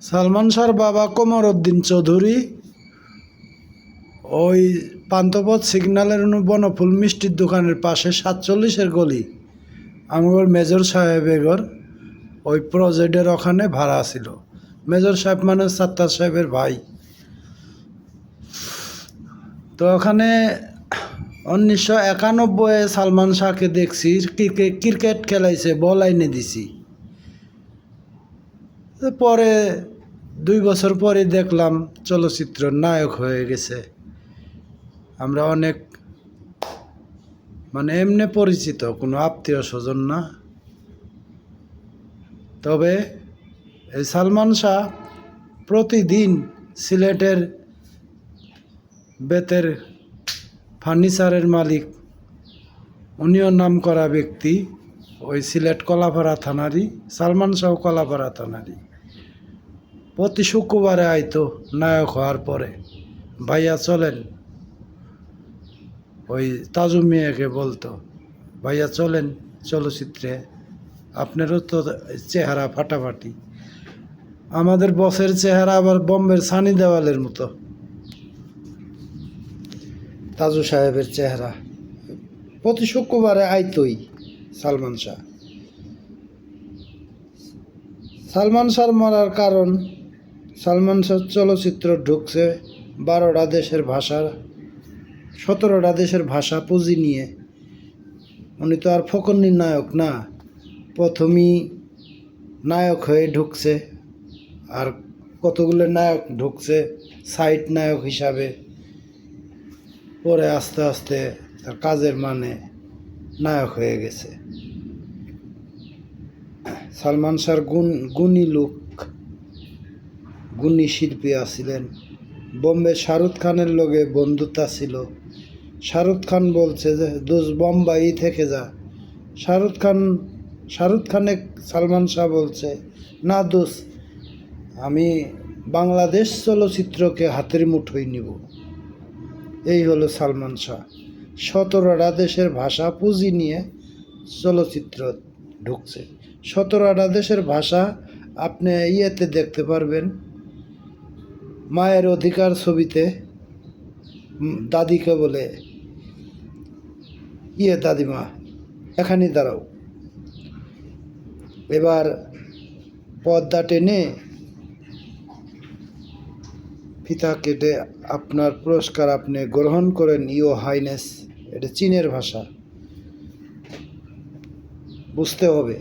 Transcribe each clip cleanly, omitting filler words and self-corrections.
সালমান শাহর বাবা কমরউদ্দিন চৌধুরী ওই পান্থপথ সিগন্যালের বনফুল মিষ্টির দোকানের পাশে 47-এর গলি আমার মেজর সাহেবের ঘর ওই প্রজেক্টের ওখানে ভাড়া ছিল। মেজর সাহেব মানে সাত্তার সাহেবের ভাই। তো ওখানে 1991-এ সালমান শাহকে দেখছি ক্রিকেট খেলাইছে, বল আইনে দিছি। পরে 2 বছর পরে দেখলাম চলচ্চিত্র নায়ক হয়ে গেছে। আমরা অনেক এমনি পরিচিত, কোনো আত্মীয় স্বজন না। তবে এই সালমান শাহ প্রতিদিন সিলেটের বেতের ফার্নিচারের মালিক, উনিও নাম করা ব্যক্তি। ওই সিলেট কলাপাড়া থানারই, সালমান শাহ কলাপাড়া থানারই। প্রতি শুক্রবারে আইতো নায়ক হওয়ার পরে, ভাইয়া চলেন। ওই তাজু মিয়াকে বলতো, ভাইয়া চলেন চলচ্চিত্রে, আপনারও তো চেহারা ফাটাফাটি। আমাদের বসের চেহারা আবার বোম্বের সানি দেওয়ালের মতো, তাজু সাহেবের চেহারা। প্রতি শুক্রবারে আইতোই সালমান শাহ। সালমান শাহ মরার কারণ, সালমান শাহ চলচ্চিত্র ঢুকছে 12টা দেশের ভাষা, 17টা দেশের ভাষা পুঁজি নিয়ে। উনি তো আর ফকন্নির নায়ক না, প্রথমেই নায়ক হয়ে ঢুকছে। আর কতগুলো নায়ক ঢুকছে সাইড নায়ক হিসাবে, পরে আস্তে আস্তে তার কাজের মানে নায়ক হয়ে গেছে। সালমান শাহর গুণী লোক, গুণী শিল্পী আছিলেন। বোম্বে শাহরুখ খানের লগে বন্ধুতা ছিল। শাহরুখ খান বলছে যে দোষ বোম্বাই থেকে যা। শাহরুখ খানে সালমান শাহ বলছে না দোষ, আমি বাংলাদেশ চলচ্চিত্রকে হাতের মুঠোয় নিব। এই হলো সালমান শাহ। 17টা দেশের ভাষা পুঁজি নিয়ে চলচ্চিত্র ঢুকছে। 17টা দেশের ভাষা আপনি ইয়েতে দেখতে পারবেন, মায়ের অধিকার ছবিতে দাদিকে বলে, দাদিমা এখানে দাঁড়াও। এবার পর্দা টেনে ফিতা কেটে আপনার পুরস্কার আপনি গ্রহণ করেন, ইও হাইনেস। এটা চীনের ভাষা, বুঝতে হবে।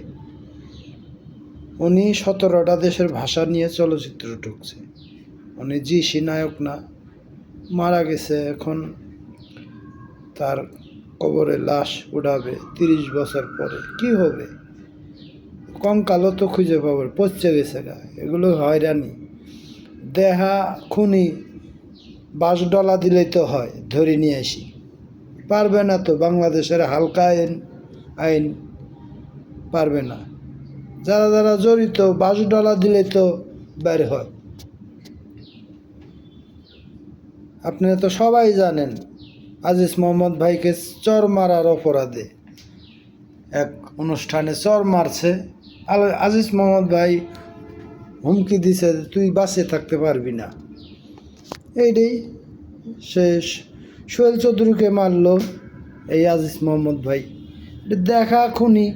উনি 17টা দেশের ভাষা নিয়ে চলচ্চিত্র ঢুকছে। উনি জি নায়ক না, মারা গেছে। এখন তার কবরে লাশ উঠাবে 30 বছর পরে। কি হবে? কঙ্কালও তো খুঁজে পাবে, পচে গেছে গা। এগুলো হয়রানি। দেহা খুনি, বাস ডলা দিলেই তো হয়, ধরে নিয়ে আসি। পারবে না তো, বাংলাদেশের হালকা আইন পারবে না। যারা যারা জড়িত, বাস ডলা দিলেই তো বের হয়। আপনারা তো সবাই জানেন, আজিজ মোহাম্মদ ভাইকে চর মারার অপরাধে এক অনুষ্ঠানে চর মারছে। আজিজ মোহাম্মদ ভাই হুমকি দিছে, তুই বাঁচে থাকতে পারবি না। এইটাই শেষ। সোহেল চৌধুরীকে মারলো এই আজিজ মোহাম্মদ ভাই। দেখা খুনি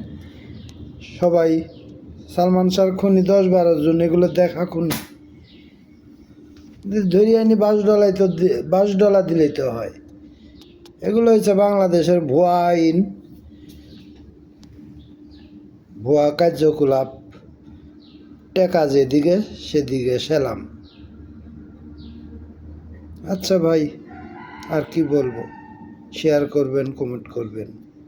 সবাই, সালমান শাহর খুনি 10-12 জন, এগুলো দেখা খুনি। ধরিয়ে আনি বাস ডলা দিলেই তো হয়। এগুলো হচ্ছে বাংলাদেশের ভুয়া আইন, ভুয়া কার্যকলাপ। টেকা যেদিকে সেদিকে সেলাম। আচ্ছা ভাই, আর কি বলবো? শেয়ার করবেন, কমেন্ট করবেন।